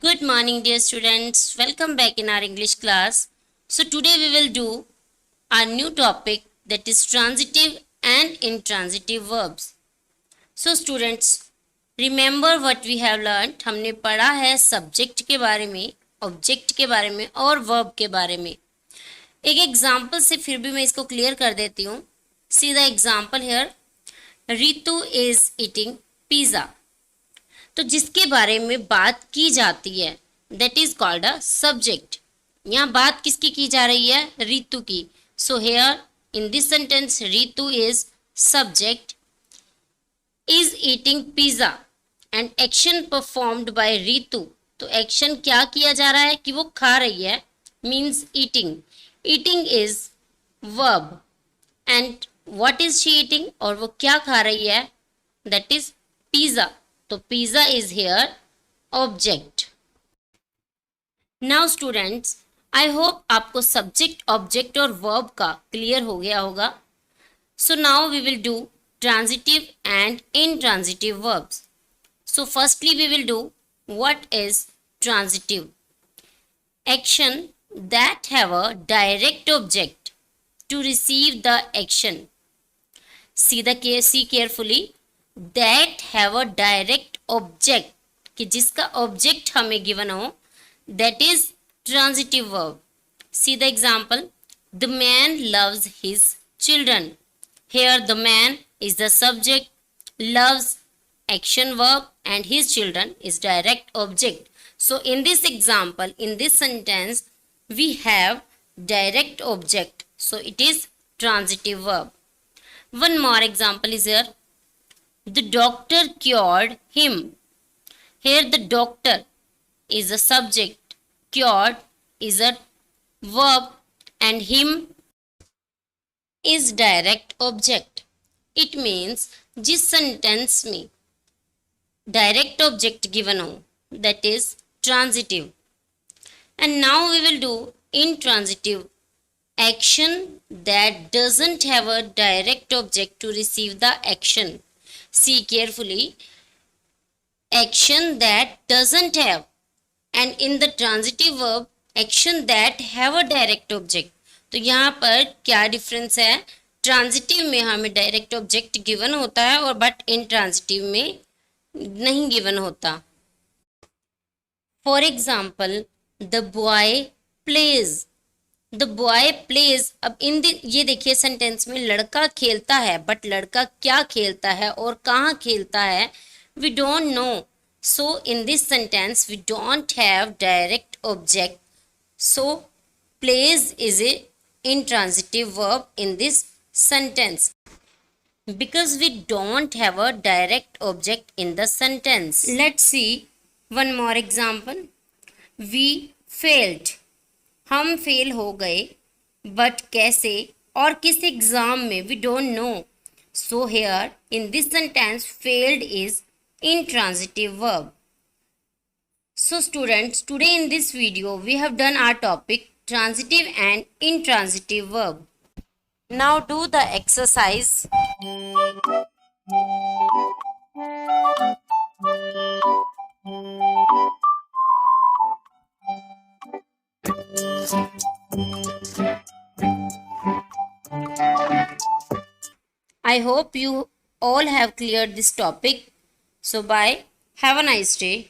Good morning, dear students. Welcome back in our English class. So, today we will do our new topic, that is transitive and intransitive verbs. So, students, remember what we have learned. हमने पढ़ा है subject के बारे में, object के बारे में और verb के बारे में. एक एग्जाम्पल से फिर भी मैं इसको क्लियर कर देती हूँ. See the example here. Ritu is eating pizza. तो जिसके बारे में बात की जाती है that is called a subject. यहाँ बात किसकी की जा रही है? रितु की. सो here in this sentence Ritu is subject, is eating pizza and action performed by Ritu. तो एक्शन क्या किया जा रहा है कि वो खा रही है, means eating. Eating is verb and what is she eating, और वो क्या खा रही है? That is pizza. तो pizza is here object. Now students, I hope आपको सब्जेक्ट, ऑब्जेक्ट और वर्ब का क्लियर हो गया होगा. So now we will do transitive and intransitive verbs. So firstly we will do what is transitive. Action that have a direct object to receive the action. See carefully. That have a direct object, कि जिसका object हमें given हो, that is transitive verb. See the example. The man loves his children. Here the man is the subject, loves action verb, and his children is direct object. So in this example, in this sentence, we have direct object, so it is transitive verb. One more example is here. The doctor cured him. Here the doctor is a subject, cured is a verb, and him is direct object. It means जिस sentence में direct object given हो, that is transitive. And now we will do intransitive. Action that doesn't have a direct object to receive the action. See carefully. Action that doesn't have, and in the transitive verb action that have a direct object. तो यहाँ पर क्या difference है? Transitive में हमें direct object given होता है और बट इंट्रांजिटिव में नहीं गिवन होता. For example, the boy plays. The boy plays. अब ये देखिए सेंटेंस में लड़का खेलता है, बट लड़का क्या खेलता है और कहाँ खेलता है we don't know. So in this sentence we don't have direct object. So plays is a intransitive verb in this sentence because we don't have a direct object in the sentence. Let's see one more example. We failed. हम fail हो गए, but कैसे और किस exam में we don't know. So here in this sentence failed is intransitive verb. So students, today in this video we have done our topic transitive and intransitive verb. Now do the exercise. I hope you all have cleared this topic. So bye. Have a nice day.